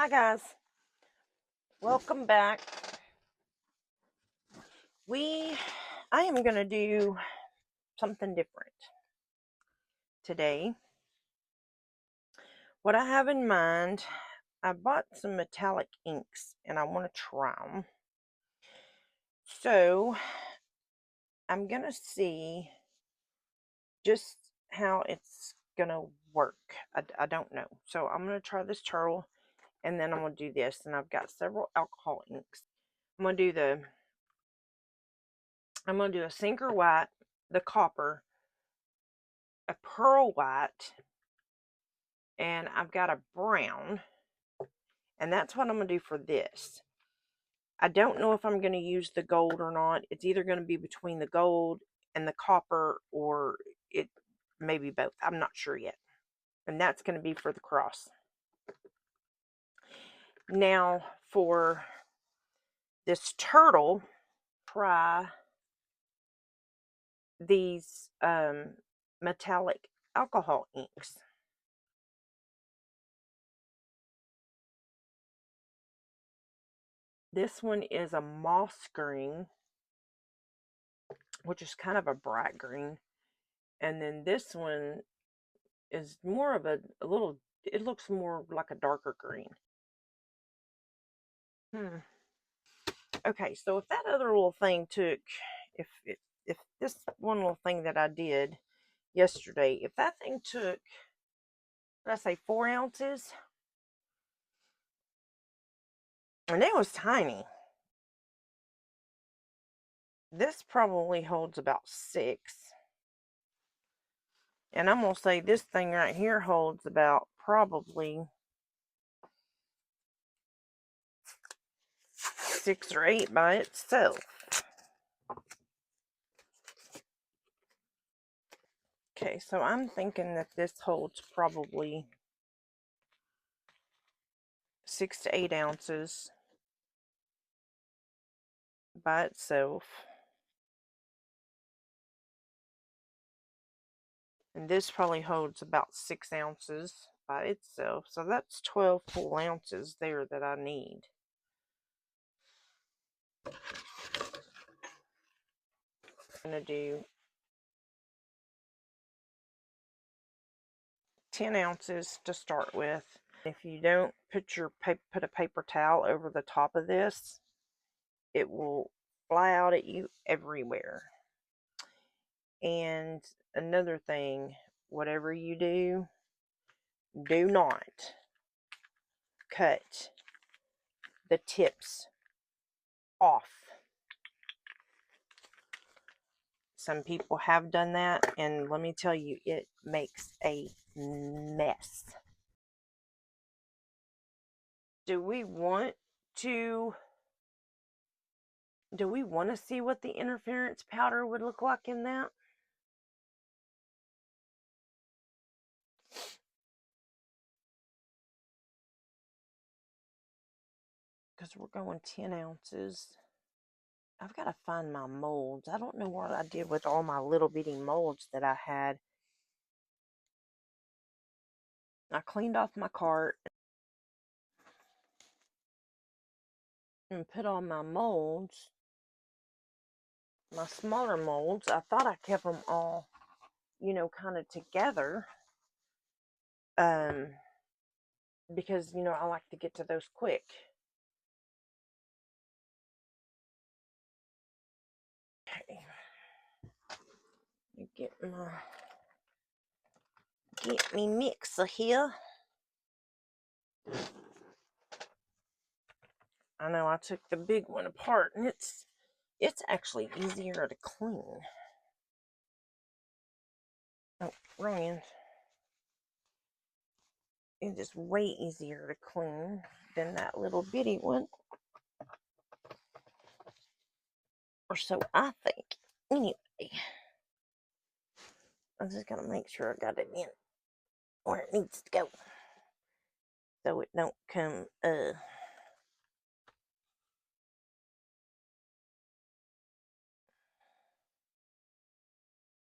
Hi guys, welcome back. I am going to do something different today. What I have in mind, I bought some metallic inks and I want to try them. So I'm going to see just how it's going to work. I don't know. So I'm going to try this turtle and then I'm going to do this. And I've got several alcohol inks. I'm going to do a sinker white, the copper, a pearl white, and I've got a brown, and that's what I'm going to do for this. I don't know if I'm going to use the gold or not. It's either going to be between the gold and the copper, or it may be both. I'm not sure yet. And that's going to be for the cross. Now for this turtle, try these metallic alcohol inks. This one is a moss green, which is kind of a bright green. And then this one is more of a little, it looks more like a darker green. Okay, so if that other little thing took, if this one little thing that I did yesterday, if that thing took, did I say 4 ounces? And it was tiny. This probably holds about 6. And I'm going to say this thing right here holds about probably 6 or 8 by itself. Okay, so I'm thinking that this holds probably 6 to 8 ounces by itself. And this probably holds about 6 ounces by itself. So that's 12 full ounces there that I need. I'm going to do 10 ounces to start with. If you don't put a paper towel over the top of this, it will fly out at you everywhere. And another thing, whatever you do, do not cut the tips off. Some people have done that, and let me tell you, it makes a mess. Do we want to see what the interference powder would look like in that? Because we're going 10 ounces. I've got to find my molds. I don't know what I did with all my little bitty molds that I had. I cleaned off my cart and put on my molds, my smaller molds. I thought I kept them all, kind of together. Because, I like to get to those quick. Okay. Get me mixer here. I know I took the big one apart, and it's actually easier to clean. Oh, wrong end. It is way easier to clean than that little bitty one. Or so I think. Anyway, I just gotta make sure I got it in where it needs to go, so it don't come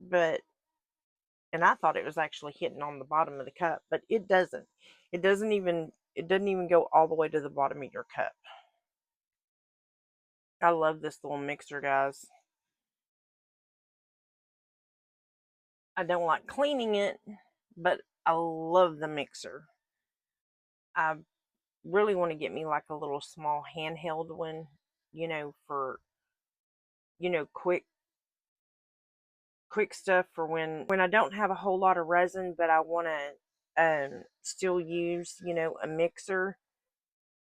but, and I thought it was actually hitting on the bottom of the cup, but it doesn't. It doesn't even, it doesn't even go all the way to the bottom of your cup. I love this little mixer, guys. I don't like cleaning it, but I love the mixer. I really want to get me like a little small handheld one, for, quick stuff for when I don't have a whole lot of resin, but I want to still use, a mixer.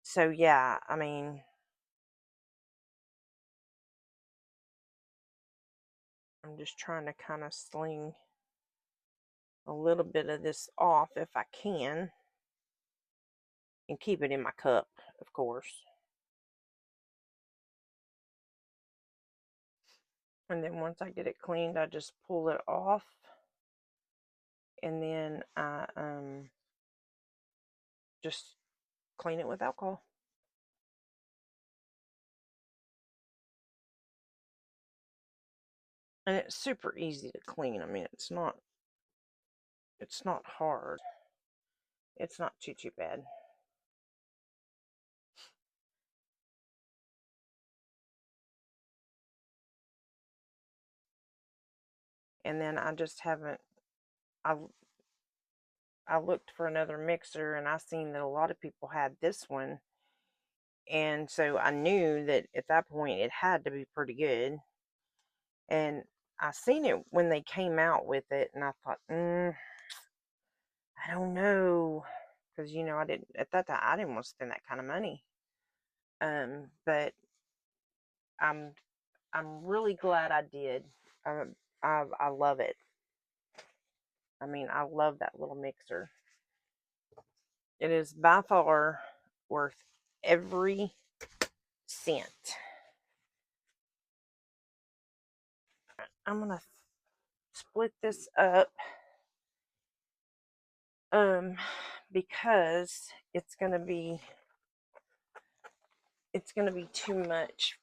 So yeah, I mean, I'm just trying to kind of sling a little bit of this off if I can, and keep it in my cup, of course. And then once I get it cleaned, I just pull it off, and then I just clean it with alcohol. And it's super easy to clean. I mean, it's not hard. It's not too bad. And then I just haven't, I looked for another mixer, and I seen that a lot of people had this one, and so I knew that at that point it had to be pretty good. And I seen it when they came out with it, and I thought, I don't know, because I didn't at that time. I didn't want to spend that kind of money. But I'm really glad I did. I love it. I mean, I love that little mixer. It is by far worth every cent. I'm gonna split this up because it's gonna be too much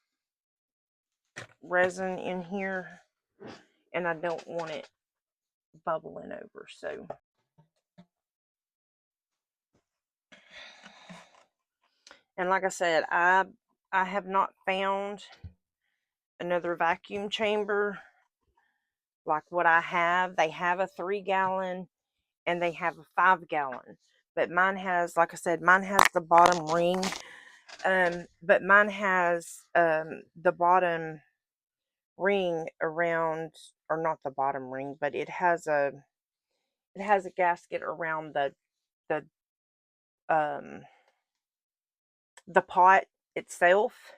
resin in here, and I don't want it bubbling over. So and like I said, I have not found another vacuum chamber like what I have. They have a 3-gallon and they have a 5-gallon, but mine has, like I said, mine has the bottom ring. But mine has the bottom ring around, or not the bottom ring, but it has a gasket around the um the pot itself,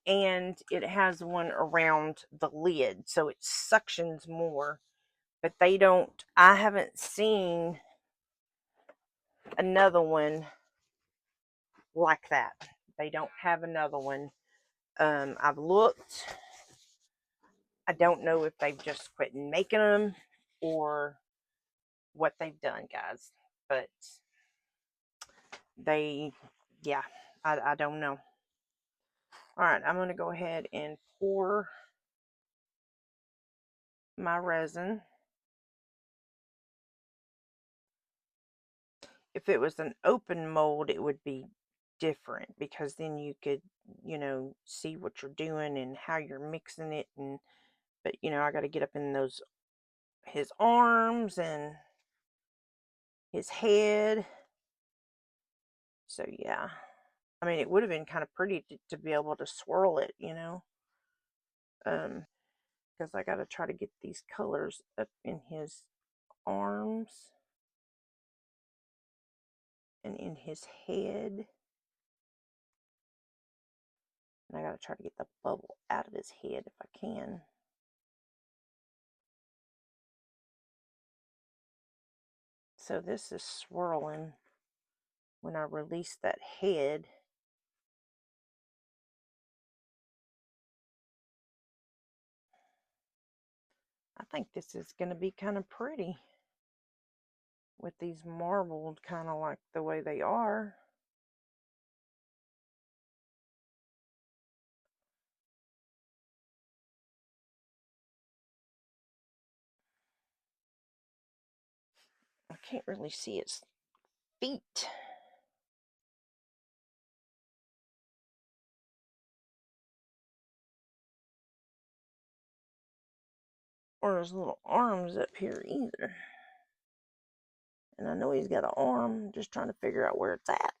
and it has one around the lid, so it suctions more. But I haven't seen another one like that. They don't have another one. I've looked. I don't know if they've just quit making them or what they've done, guys. But yeah, I don't know. All right, I'm going to go ahead and pour my resin. If it was an open mold, it would be different, because then you could, see what you're doing and how you're mixing it. But I got to get up in his arms and his head. So yeah, I mean, it would have been kind of pretty to be able to swirl it, because I got to try to get these colors up in his arms and in his head. And I got to try to get the bubble out of his head if I can. So this is swirling when I release that head. I think this is going to be kind of pretty with these marbled, kind of like the way they are. I can't really see its feet. or his little arms up here either. And I know he's got an arm, just trying to figure out where it's at.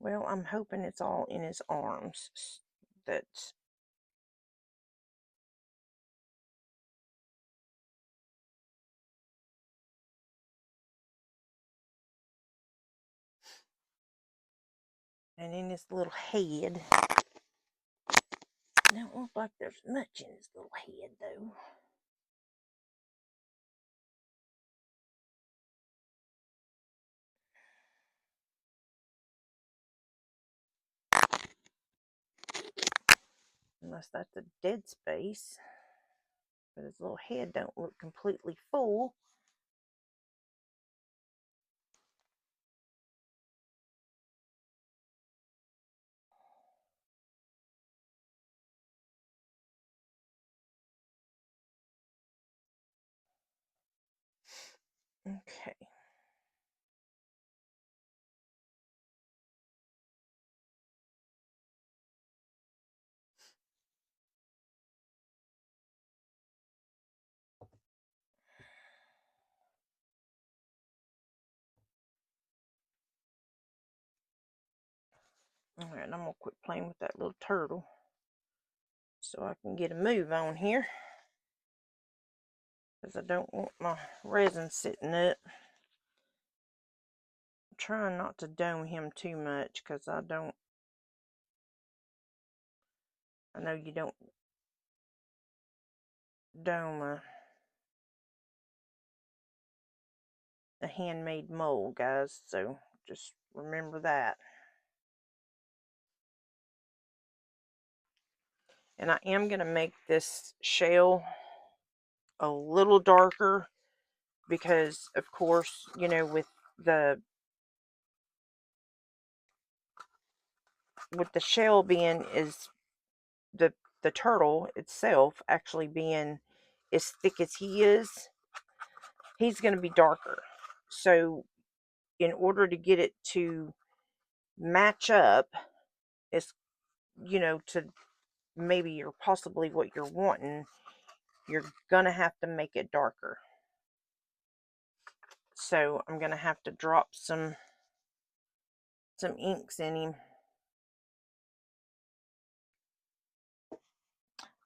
Well, I'm hoping it's all in his arms. That's and in his little head. Don't look like there's much in his little head though. Unless that's a dead space. But his little head don't look completely full. Okay. Alright, I'm going to quit playing with that little turtle so I can get a move on here. Because I don't want my resin sitting up. I'm trying not to dome him too much because I know you don't dome a handmade mold, guys, so just remember that. And I am going to make this shell a little darker because, of course, you know, with the shell being the turtle itself actually being as thick as he is, he's going to be darker. So in order to get it to match up, it's, you know, to maybe or possibly what you're wanting, you're gonna have to make it darker. So I'm gonna have to drop some inks in him.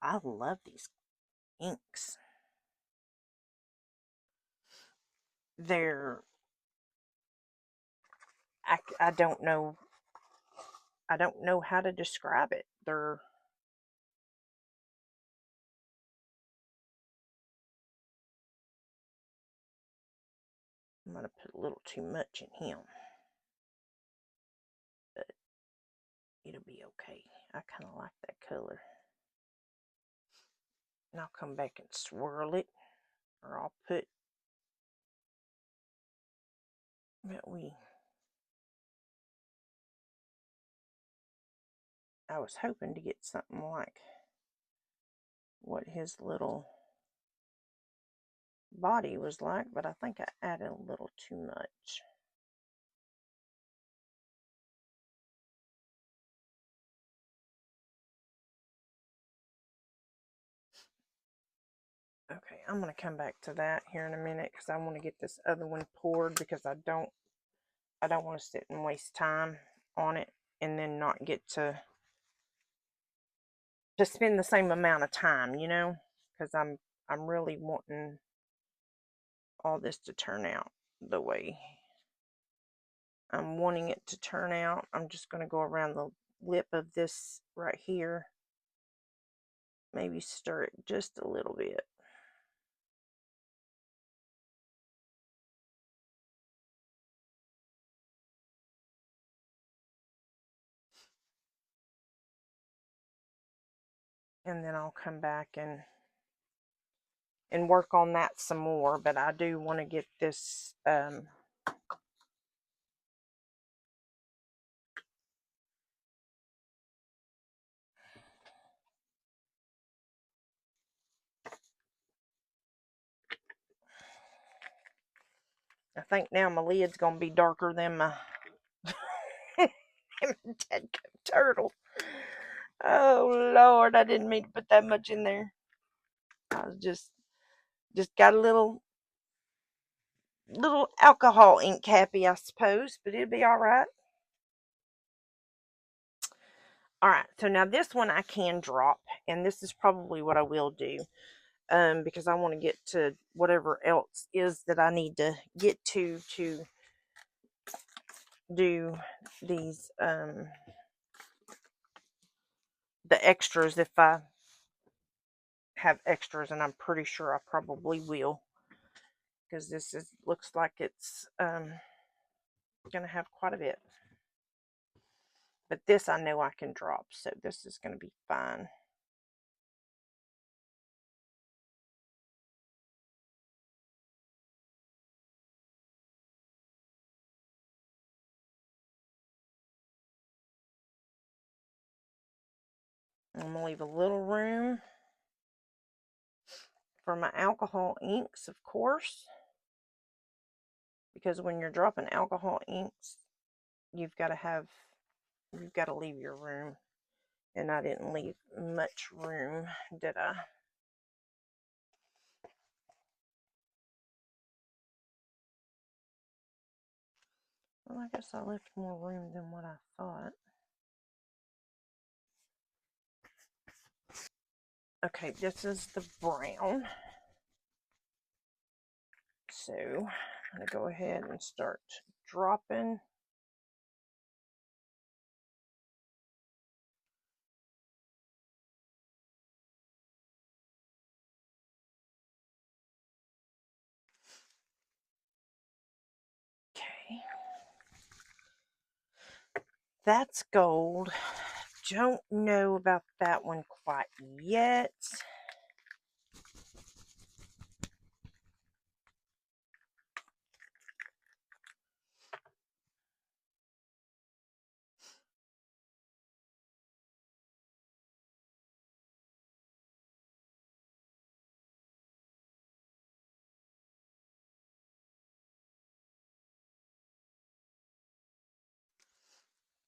I love these inks. They're, I don't know how to describe it. I'm gonna put a little too much in him, but it'll be okay. I kind of like that color. And I'll come back and swirl it, or I'll put I was hoping to get something like what his little body was like, but I think I added a little too much. Okay, I'm going to come back to that here in a minute because I want to get this other one poured because I don't want to sit and waste time on it and then not get to spend the same amount of time, you know, because I'm really wanting all this to turn out the way I'm wanting it to turn out. I'm just going to go around the lip of this right here, maybe stir it just a little bit. And then I'll come back and work on that some more, but I do want to get this I think now my lid's going to be darker than my dead turtle. Oh, Lord, I didn't mean to put that much in there. I was just got a little alcohol ink happy, I suppose, but it'll be all right. All right, so now this one I can drop, and this is probably what I will do, because I want to get to whatever else is that I need to get to do these, the extras, if I have extras, and I'm pretty sure I probably will, because this looks like it's gonna have quite a bit. But this I know I can drop, so this is gonna be fine. I'm gonna leave a little room for my alcohol inks, of course, because when you're dropping alcohol inks, you've got to leave your room, and I didn't leave much room, did I? Well, I guess I left more room than what I thought. Okay, this is the brown. So I'm going to go ahead and start dropping. Okay. That's gold. Don't know about that one quite yet.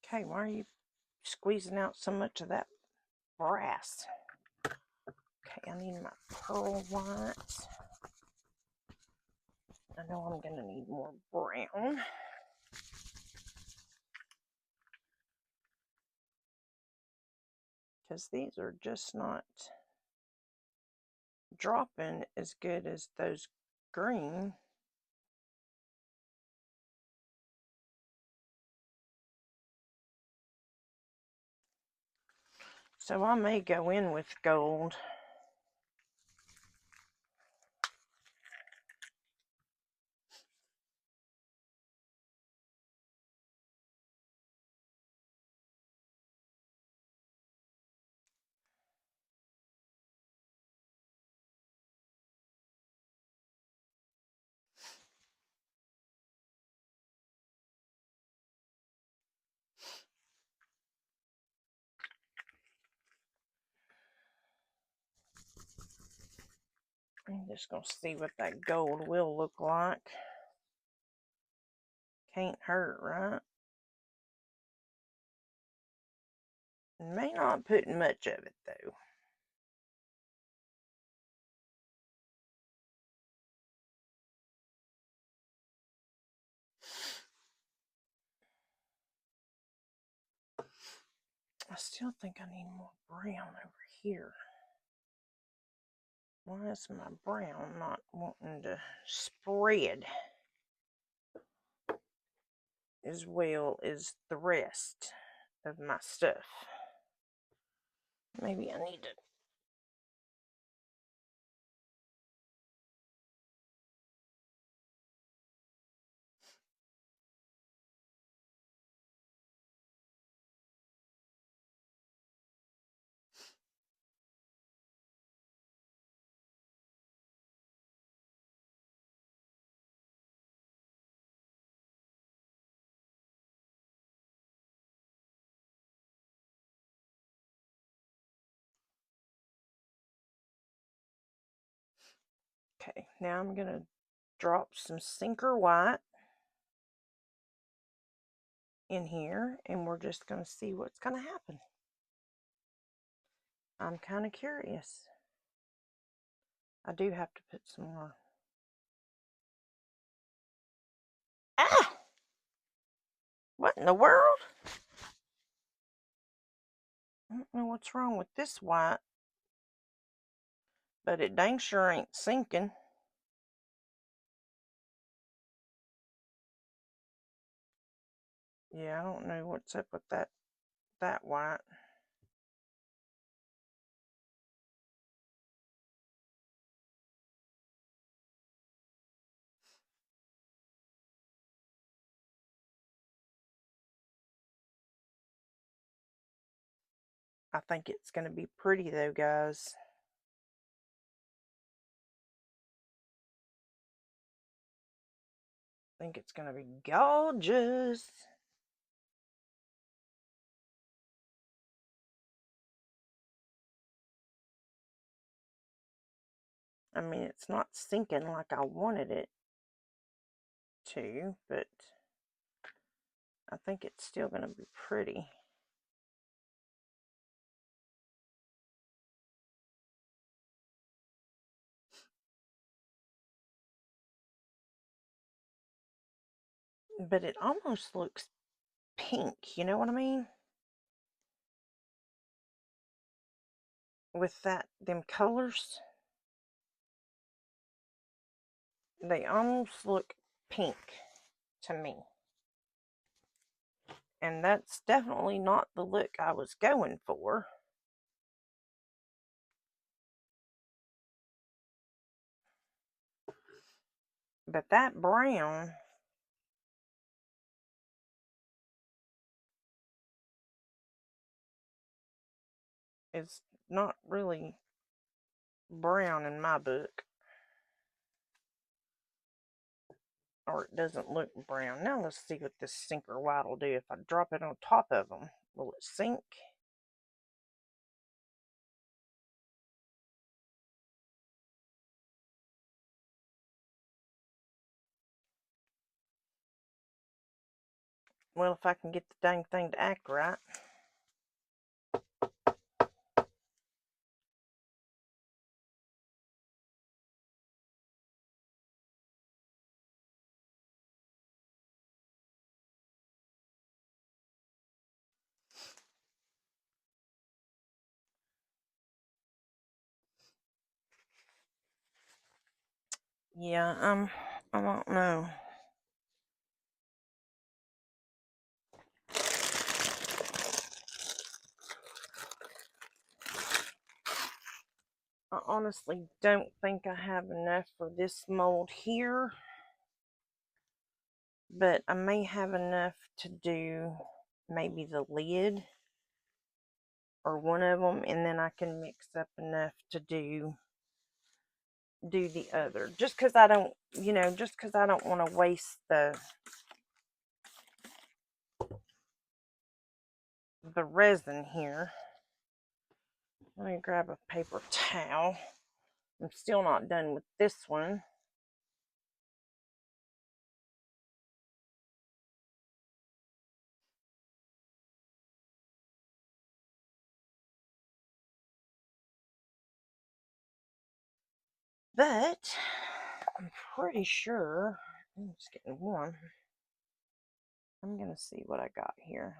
Okay, why are you squeezing out so much of that brass? Okay, I need my pearl white. I know I'm going to need more brown. Because these are just not dropping as good as those green. So I may go in with gold. I'm just going to see what that gold will look like. Can't hurt, right? May not put much of it, though. I still think I need more brown over here. Why is my brown not wanting to spread as well as the rest of my stuff? Maybe I need to. Okay, now I'm going to drop some sinker white in here, and we're just going to see what's going to happen. I'm kind of curious. I do have to put some more. Ah! What in the world? I don't know what's wrong with this white, but it dang sure ain't sinking. Yeah, I don't know what's up with that white. I think it's going to be pretty though, guys. I think it's going to be gorgeous. I mean, it's not sinking like I wanted it to, but I think it's still going to be pretty. But it almost looks pink, you know what I mean? With them colors, they almost look pink to me. And that's definitely not the look I was going for. But that brown is not really brown in my book. Or it doesn't look brown. Now let's see what this sinker white will do. If I drop it on top of them, will it sink? Well, if I can get the dang thing to act right. Yeah, I don't know. I honestly don't think I have enough for this mold here, but I may have enough to do maybe the lid or one of them, and then I can mix up enough to do the other, just because I don't, just because I don't want to waste the resin here. Let me grab a paper towel. I'm still not done with this one. But I'm pretty sure, I'm just getting warm. I'm going to see what I got here.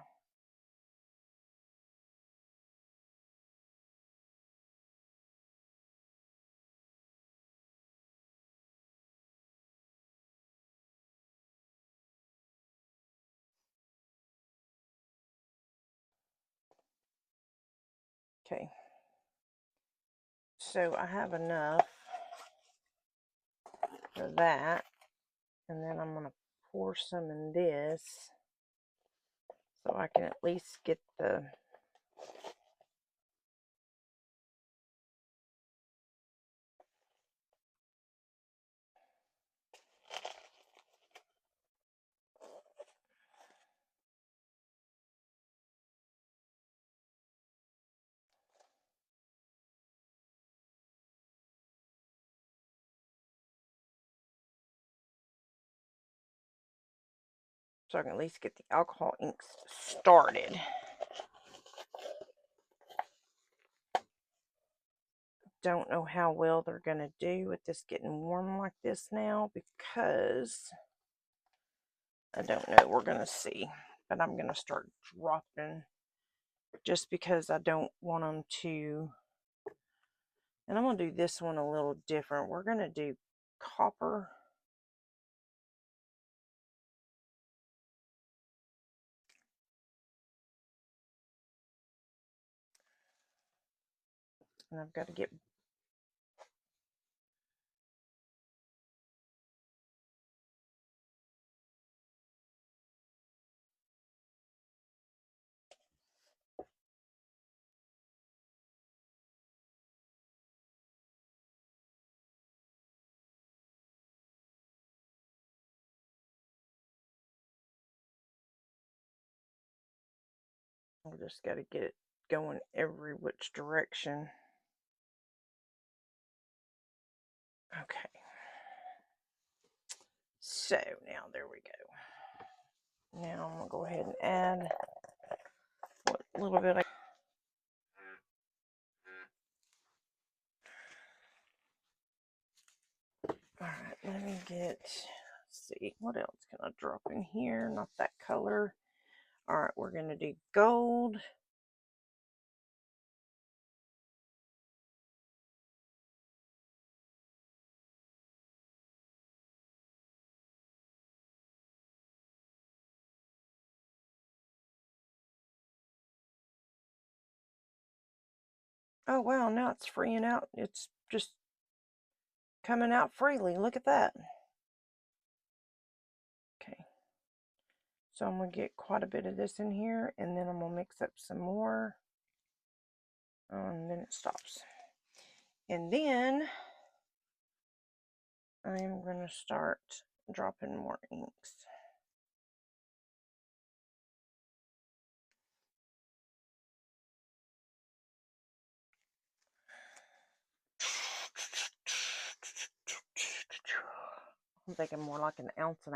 Okay. So I have enough for that. And then I'm going to pour some in this so I can at least get the so I can at least get the alcohol inks started. Don't know how well they're going to do with this getting warm like this now, because I don't know. We're going to see. But I'm going to start dropping just because I don't want them to. And I'm going to do this one a little different. We're going to do copper. And I've got to get I just got to get it going every which direction. Okay. So now there we go. Now I'm going to go ahead and add what little bit I. Alright, let me get, let's see, what else can I drop in here? Not that color. Alright, we're going to do gold. Oh wow, now it's freeing out. It's just coming out freely. Look at that. Okay. So I'm going to get quite a bit of this in here, and then I'm going to mix up some more. And then it stops. And then I'm going to start dropping more inks. I'm thinking more like 1.5 ounces.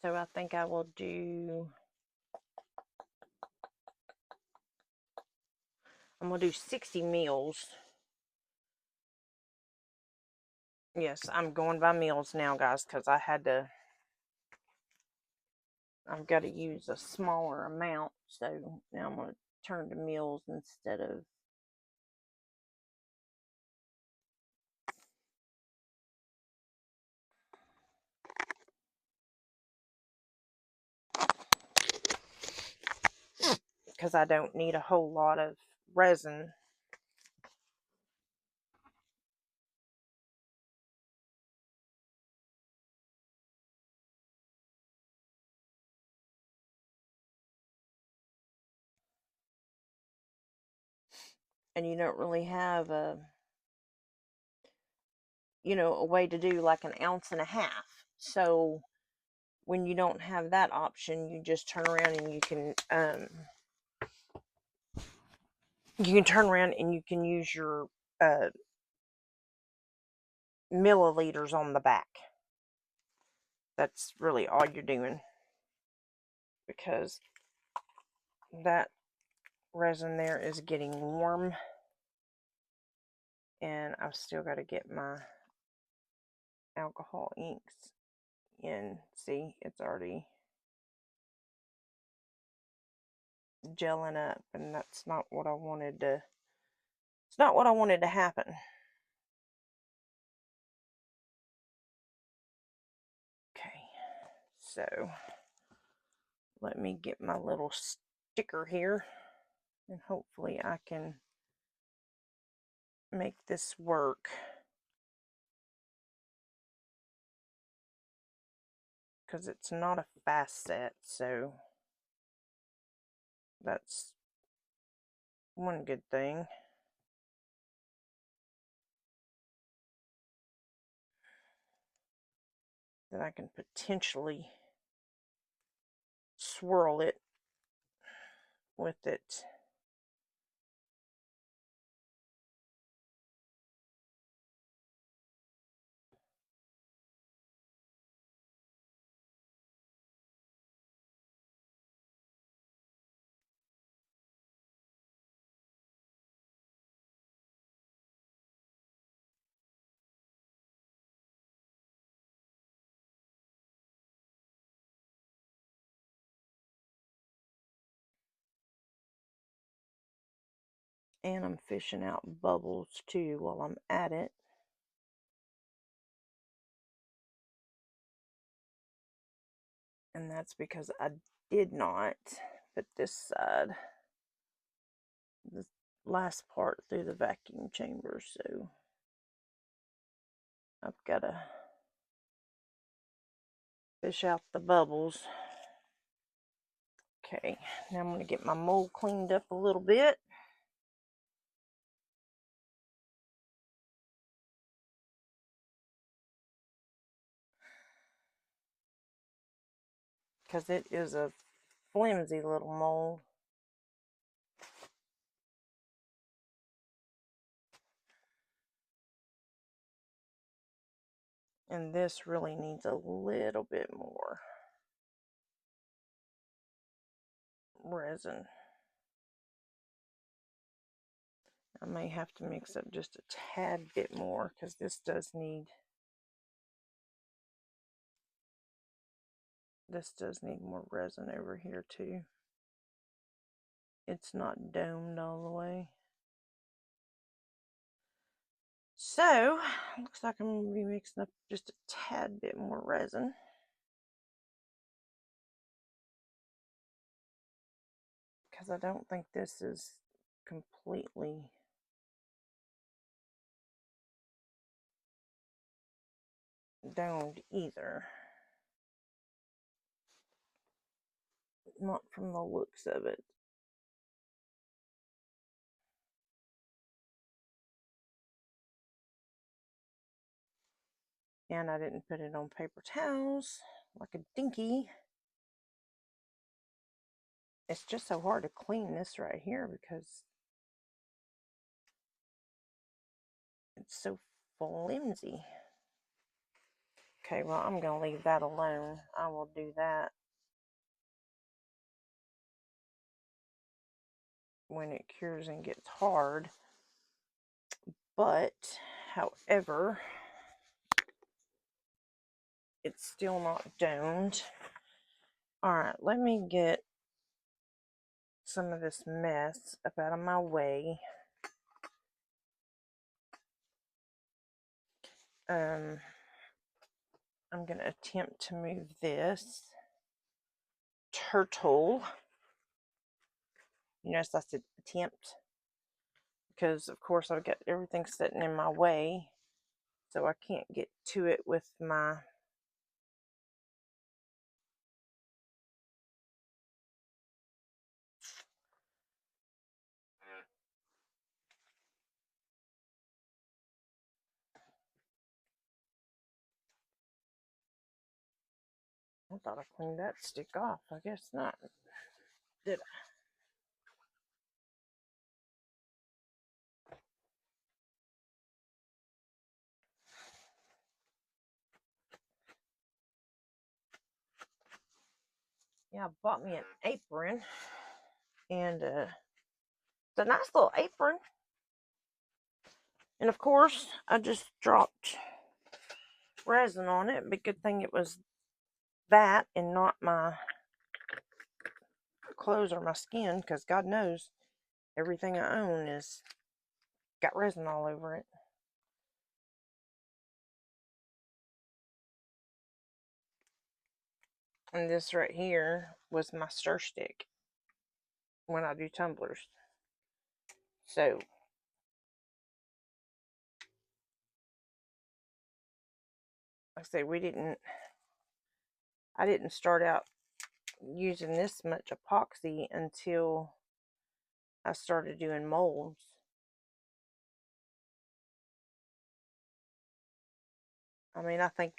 So I think I will do, I'm going to do 60 mils. Yes, I'm going by mils now, guys, because I've got to use a smaller amount. So now I'm going to turn to mils instead of. Because I don't need a whole lot of resin. And you don't really have a way to do like 1.5 ounces. So when you don't have that option, you just turn around and you can turn around and you can use your milliliters on the back. That's really all you're doing, because that resin there is getting warm, and I've still got to get my alcohol inks in. See, it's already gelling up, and that's not what I wanted to, it's not what I wanted to happen. Okay, so let me get my little sticker here, and hopefully I can make this work, because it's not a fast set, so that's one good thing. That I can potentially swirl it with it. And I'm fishing out bubbles too while I'm at it. And that's because I did not put this side, the last part, through the vacuum chamber, so I've got to fish out the bubbles. Okay, now I'm going to get my mold cleaned up a little bit. Because it is a flimsy little mold. And this really needs a little bit more resin. I may have to mix up just a tad bit more because this does need more resin over here too. It's not domed all the way. So, looks like I'm going to be mixing up just a tad bit more resin. Because I don't think this is completely domed either. Not from the looks of it. And I didn't put it on paper towels like a dinky. It's just so hard to clean this right here because it's so flimsy. Okay, well, I'm going to leave that alone. I will do that when it cures and gets hard. But, however, it's still not domed. Alright, let me get some of this mess up out of my way. I'm going to attempt to move this turtle. You notice I said attempt because, of course, I've got everything sitting in my way, so I can't get to it with my I thought I cleaned that stick off. I guess not. Did I? Yeah, I bought me an apron, and it's a nice little apron. And of course, I just dropped resin on it, but good thing it was that and not my clothes or my skin, because God knows everything I own is got resin all over it. And this right here was my stir stick when I do tumblers. So like I say, I didn't start out using this much epoxy until I started doing molds. I mean, I think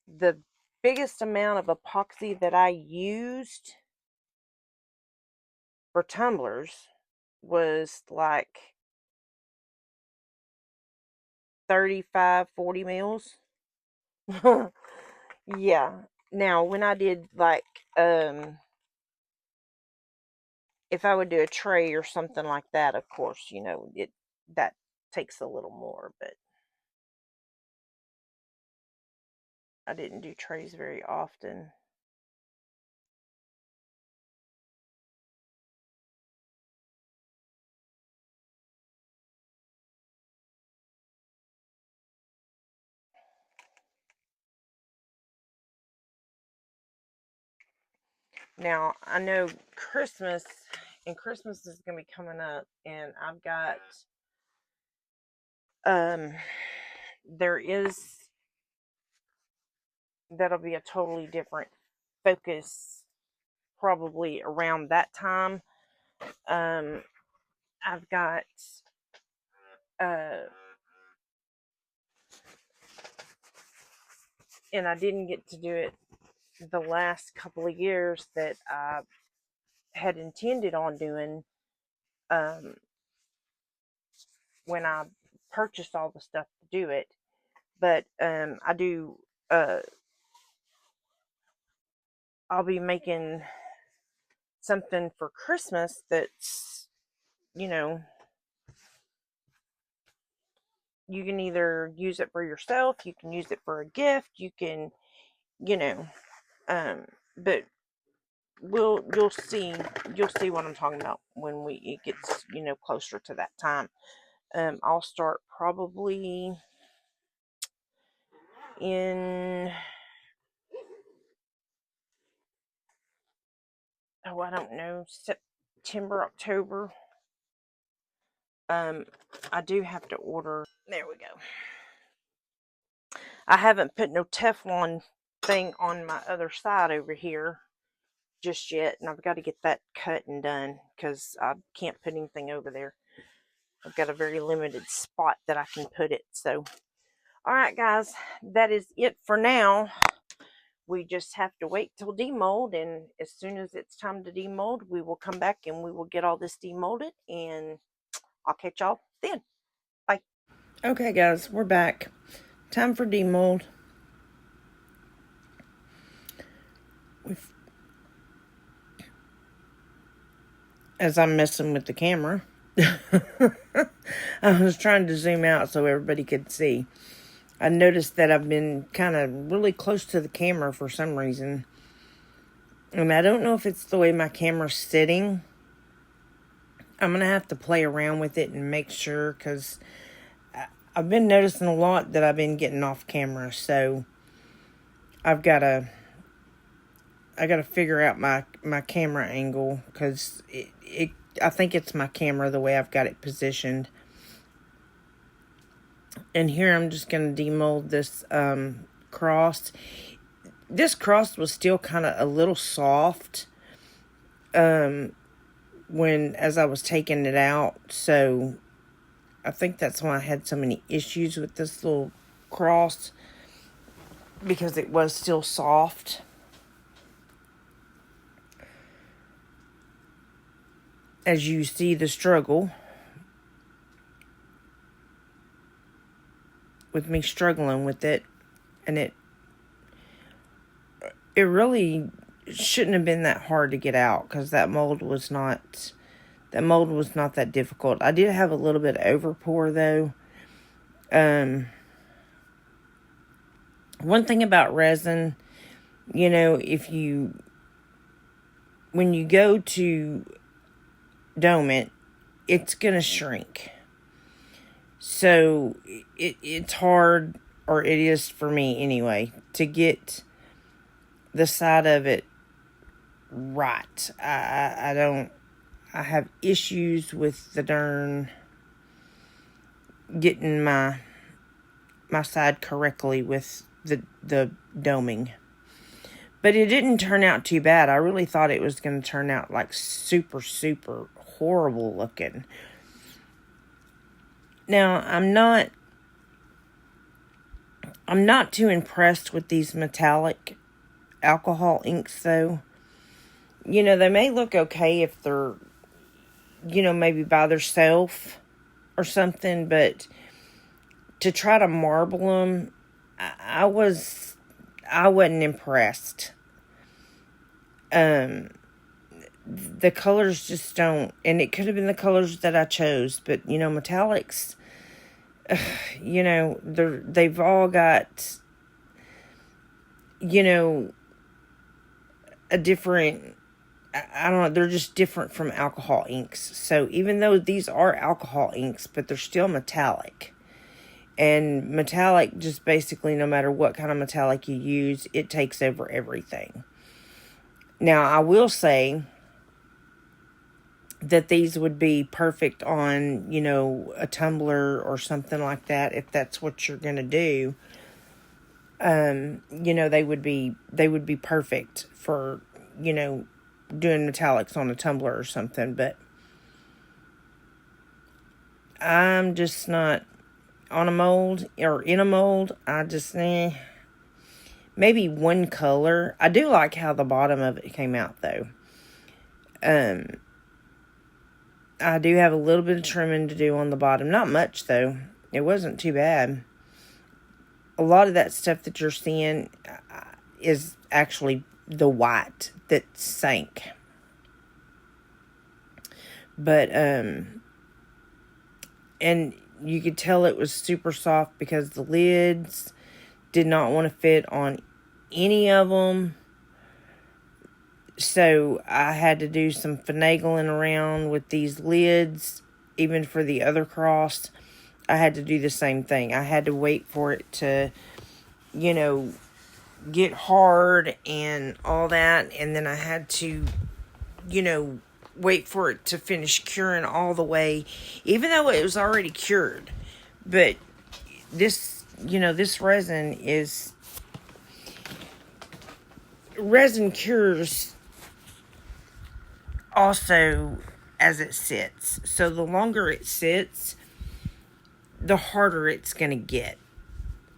the biggest amount of epoxy that I used for tumblers was like 35, 40 mils. Yeah. Now, when I did like, if I would do a tray or something like that, of course, you know, that takes a little more, but I didn't do trays very often. Now, I know Christmas, and Christmas is going to be coming up, and I've got, there is, that'll be a totally different focus probably around that time. I've got, uh, and I didn't get to do it the last couple of years that I had intended on doing, um, when I purchased all the stuff to do it. But I do, I'll be making something for Christmas that's, you know, you can either use it for yourself, you can use it for a gift, you can, you know, but you'll see what I'm talking about when it gets, closer to that time. I'll start probably in, oh, I don't know, September, October. I do have to order. There we go. I haven't put no Teflon thing on my other side over here just yet, and I've got to get that cut and done because I can't put anything over there. I've got a very limited spot that I can put it. So, all right, guys, that is it for now. We just have to wait till demold, and as soon as it's time to demold, we will come back and we will get all this demolded, and I'll catch y'all then. Bye. Okay, guys, we're back. Time for demold. As I'm messing with the camera, I was trying to zoom out so everybody could see. I noticed that I've been kind of really close to the camera for some reason. And I don't know if it's the way my camera's sitting. I'm going to have to play around with it and make sure, because I've been noticing a lot that I've been getting off camera. So I got to figure out my camera angle, because I think it's my camera the way I've got it positioned. And here I'm just going to demold this cross. This cross was still kind of a little soft as I was taking it out. So I think that's why I had so many issues with this little cross, because it was still soft. As you see the struggle with me struggling with it, and it really shouldn't have been that hard to get out, because that mold was not that difficult. I did have a little bit of overpour though. One thing about resin, when you go to dome it, it's gonna shrink. So it's hard, or it is for me anyway, to get the side of it right. I have issues with the darn getting my side correctly with the doming. But it didn't turn out too bad. I really thought it was going to turn out like super, super horrible looking. Now, I'm not too impressed with these metallic alcohol inks though. They may look okay if they're, maybe by themselves or something, but to try to marble them, I wasn't impressed. The colors just don't, and it could have been the colors that I chose, but metallics, they've all got, a different, I don't know, they're just different from alcohol inks. So even though these are alcohol inks, but they're still metallic. And metallic, just basically, no matter what kind of metallic you use, it takes over everything. Now, I will say that these would be perfect on, you know, a tumbler or something like that, if that's what you're going to do. You know, they would be perfect for, you know, doing metallics on a tumbler or something, but I'm just not on a mold or in a mold. I just, maybe one color. I do like how the bottom of it came out, though. I do have a little bit of trimming to do on the bottom. Not much, though. It wasn't too bad. A lot of that stuff that you're seeing is actually the white that sank. But, and you could tell it was super soft because the lids did not want to fit on any of them. So I had to do some finagling around with these lids. Even for the other cross, I had to do the same thing. I had to wait for it to, you know, get hard and all that. And then I had to, you know, wait for it to finish curing all the way, even though it was already cured. But this, you know, this resin cures also as it sits. So the longer it sits, the harder it's going to get.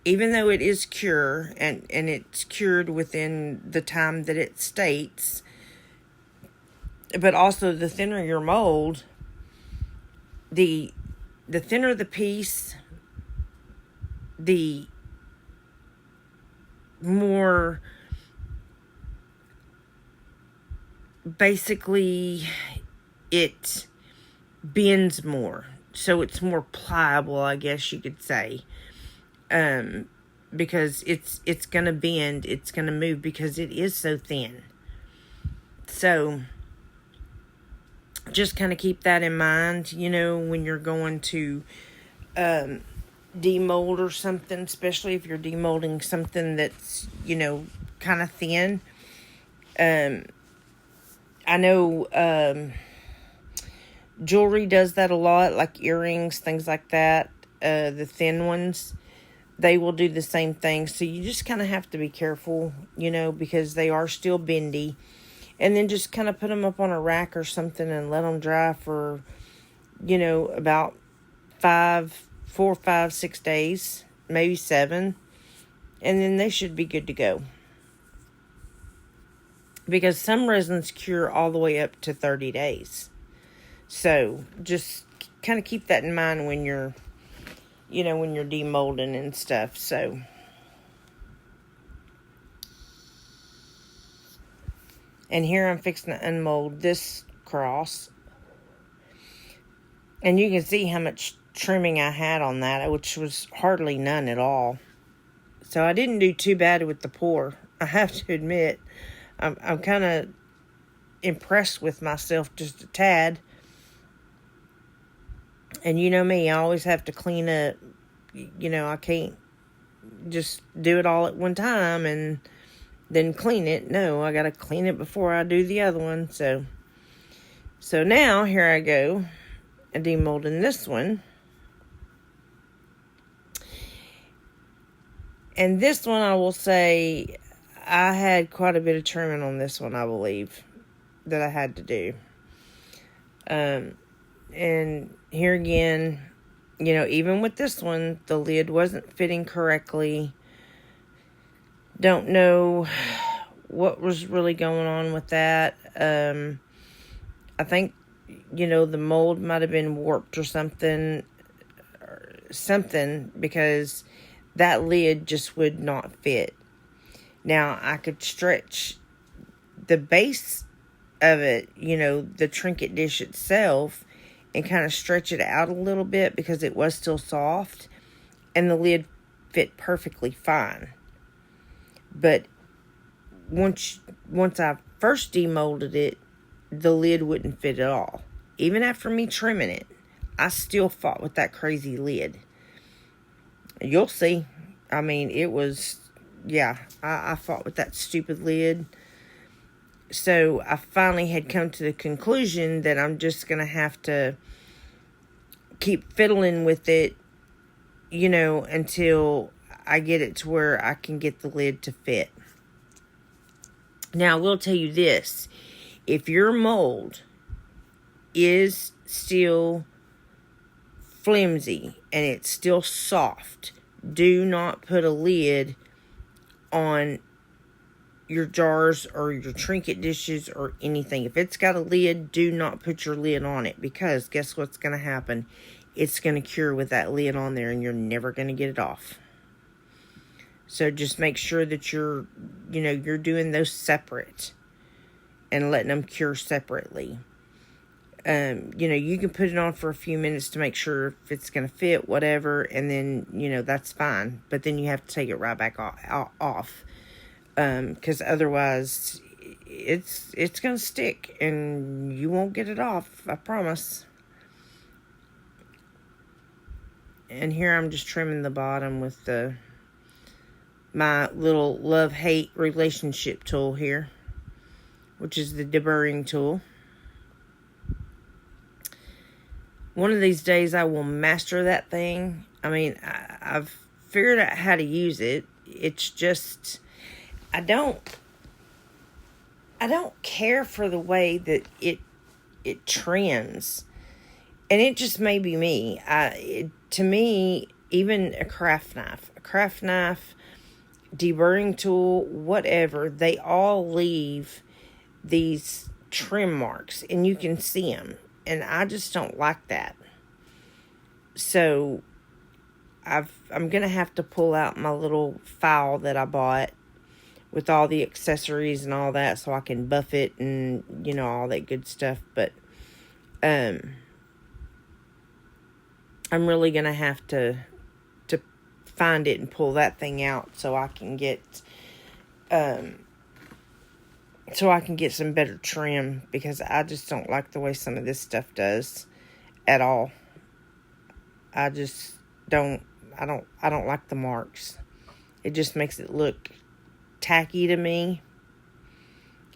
Even though it is cure and it's cured within the time that it states, but also the thinner your mold, the thinner the piece, the more basically it bends more. So it's more pliable, I guess you could say. Because it's going to bend, it's going to move because it is so thin. So just kind of keep that in mind, you know, when you're going to demold or something, especially if you're demolding something that's, you know, kind of thin. I know jewelry does that a lot, like earrings, things like that. The thin ones, they will do the same thing. So you just kind of have to be careful, you know, because they are still bendy. And then just kind of put them up on a rack or something and let them dry for, you know, about 4, 5, 6 days, maybe 7. And then they should be good to go. Because some resins cure all the way up to 30 days. So just kind of keep that in mind when you're, you know, when you're demolding and stuff. So and here I'm fixing to unmold this cross. And you can see how much trimming I had on that, which was hardly none at all. So I didn't do too bad with the pour. I have to admit, I'm kind of impressed with myself just a tad. And you know me, I always have to clean up. You know, I can't just do it all at one time and then clean it. No, I got to clean it before I do the other one. So now, here I go, and demolding this one. And this one, I will say, I had quite a bit of trimming on this one, I believe, that I had to do. And here again, you know, even with this one, the lid wasn't fitting correctly. Don't know what was really going on with that. I think, you know, the mold might have been warped or something, because that lid just would not fit. Now, I could stretch the base of it, you know, the trinket dish itself, and kind of stretch it out a little bit because it was still soft, and the lid fit perfectly fine. But once I first demolded it, the lid wouldn't fit at all. Even after me trimming it, I still fought with that crazy lid. You'll see. I mean, it was, yeah, I fought with that stupid lid. So I finally had come to the conclusion that I'm just going to have to keep fiddling with it, until I get it to where I can get the lid to fit. Now, I will tell you this. If your mold is still flimsy and it's still soft, do not put a lid on your jars or your trinket dishes or anything. If it's got a lid, do not put your lid on it, because guess what's going to happen? It's going to cure with that lid on there and you're never going to get it off. So just make sure that you're doing those separate and letting them cure separately. You can put it on for a few minutes to make sure if it's going to fit, whatever, and then, that's fine. But then you have to take it right back off. Because otherwise it's going to stick and you won't get it off, I promise. And here I'm just trimming the bottom with my little love-hate relationship tool here, which is the deburring tool. One of these days I will master that thing. I mean, I've figured out how to use it. It's just, I don't care for the way that it trims. And it just may be me. To me, even a craft knife, deburring tool, whatever, they all leave these trim marks and you can see them. And I just don't like that. So I'm going to have to pull out my little file that I bought with all the accessories and all that so I can buff it and, all that good stuff. But I'm really going to have to find it and pull that thing out so I can get some better trim, because I just don't like the way some of this stuff does at all. I just don't like the marks. It just makes it look tacky to me.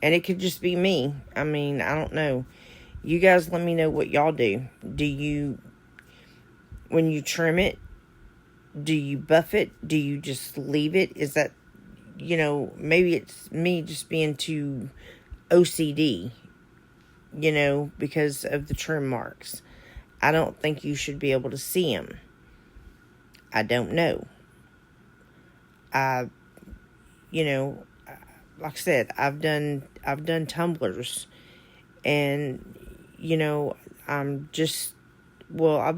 And it could just be me. I mean, I don't know. You guys let me know what y'all do. When you trim it, do you buff it? Do you just leave it? Is that, maybe it's me just being too OCD, because of the trim marks. I don't think you should be able to see them. I don't know. Like I said, I've done tumblers, and I've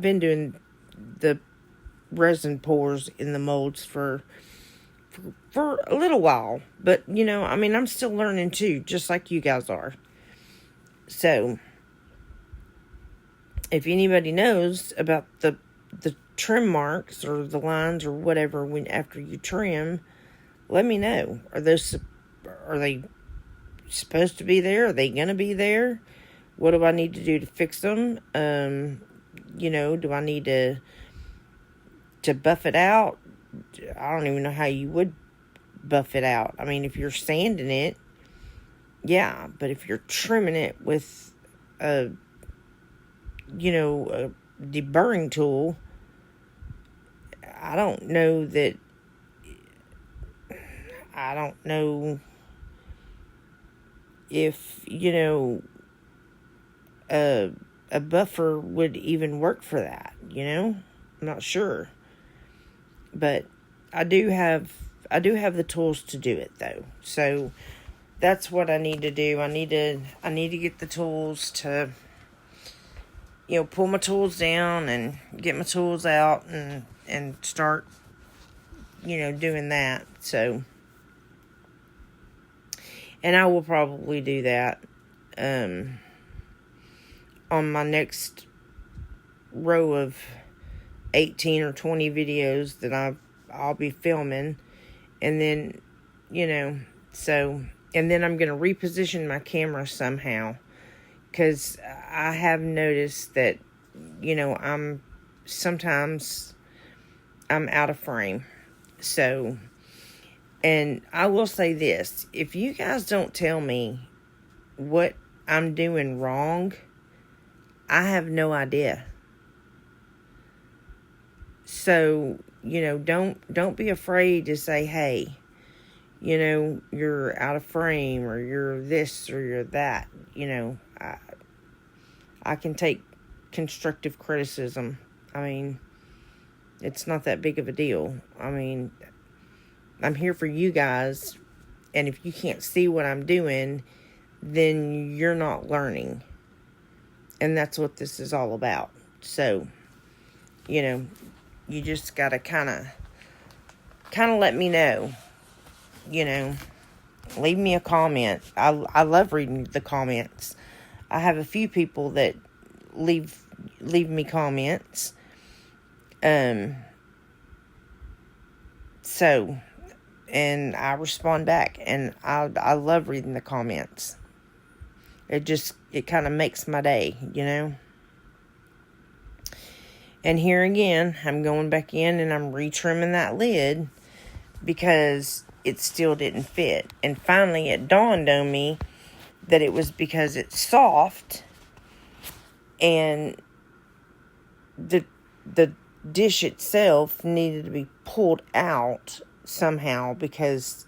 been doing the resin pours in the molds for a little while, but I'm still learning too, just like you guys are. So if anybody knows about the trim marks or the lines or whatever after you trim, let me know. Are they supposed to be there? Are they gonna be there? What do I need to do to fix them? Do I need to buff it out? I don't even know how you would buff it out. I mean, if you're sanding it, yeah, but if you're trimming it with a deburring tool, I don't know if a buffer would even work for that. I'm not sure. But I do have the tools to do it though. So that's what I need to do. I need to get the tools to pull my tools down and get my tools out and start doing that. So, and I will probably do that on my next row of 18 or 20 videos that I'll be filming. And then, so, and then I'm going to reposition my camera somehow, because I have noticed that, sometimes I'm out of frame. So, and I will say this, if you guys don't tell me what I'm doing wrong, I have no idea. So, don't be afraid to say, hey, you're out of frame, or you're this, or you're that. I can take constructive criticism. I mean, it's not that big of a deal. I mean, I'm here for you guys, and if you can't see what I'm doing, then you're not learning. And that's what this is all about. So, you just got to kind of let me know. Leave me a comment. I love reading the comments. I have a few people that leave me comments. So, and I respond back, and I love reading the comments. It kind of makes my day, And here again, I'm going back in and I'm retrimming that lid because it still didn't fit. And finally it dawned on me that it was because it's soft and the dish itself needed to be pulled out somehow, because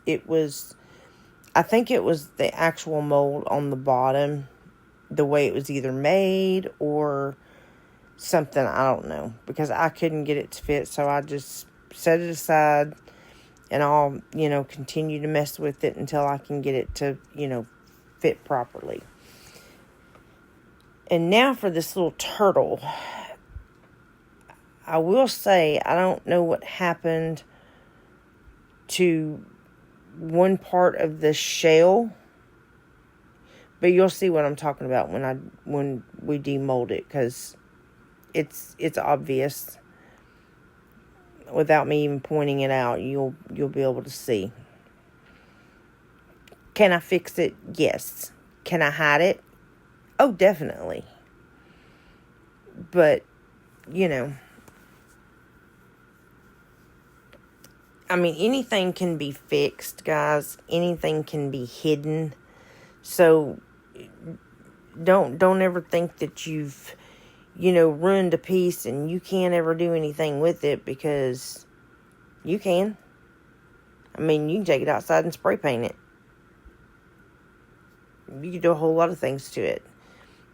I think it was the actual mold on the bottom, the way it was either made or something, I don't know, because I couldn't get it to fit. So I just set it aside, and I'll, continue to mess with it until I can get it to, fit properly. And now for this little turtle. I will say, I don't know what happened to one part of the shell, but you'll see what I'm talking about when we demold it, because it's obvious. Without me even pointing it out, you'll be able to see. Can I fix it? Yes. Can I hide it? Oh, definitely. But, I mean, anything can be fixed, guys. Anything can be hidden. So, don't ever think that you've, ruined a piece and you can't ever do anything with it, because you can. I mean, you can take it outside and spray paint it. You can do a whole lot of things to it.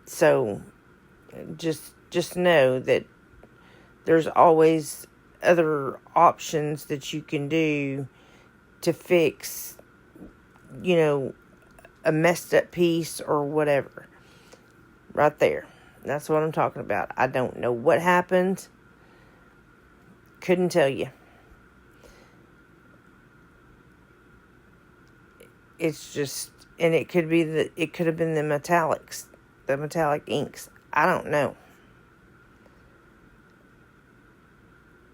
So, just know that there's always other options that you can do to fix, a messed up piece or whatever. Right there. That's what I'm talking about. I don't know what happened. Couldn't tell you. It's just, and it could have been the metallics, the metallic inks. I don't know.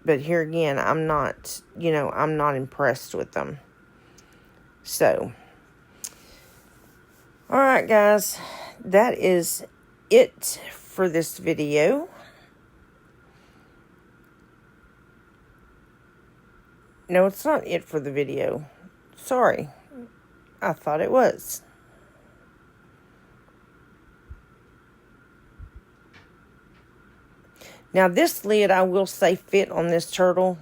But here again, I'm not impressed with them. So, alright guys, that is it for this video. No, it's not it for the video. Sorry. I thought it was. Now, this lid, I will say, fit on this turtle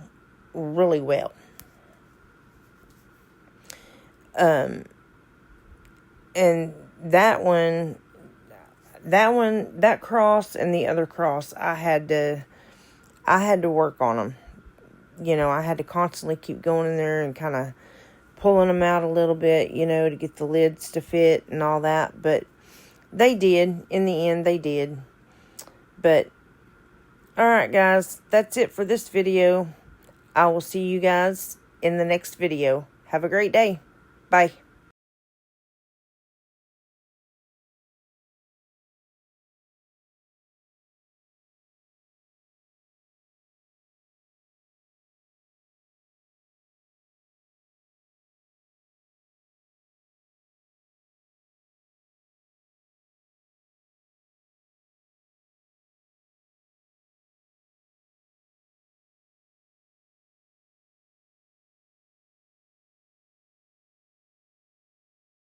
really well. And that cross and the other cross, I had to work on them. I had to constantly keep going in there and kind of pulling them out a little bit, to get the lids to fit and all that. But they did. In the end, they did. But alright guys, that's it for this video. I will see you guys in the next video. Have a great day. Bye.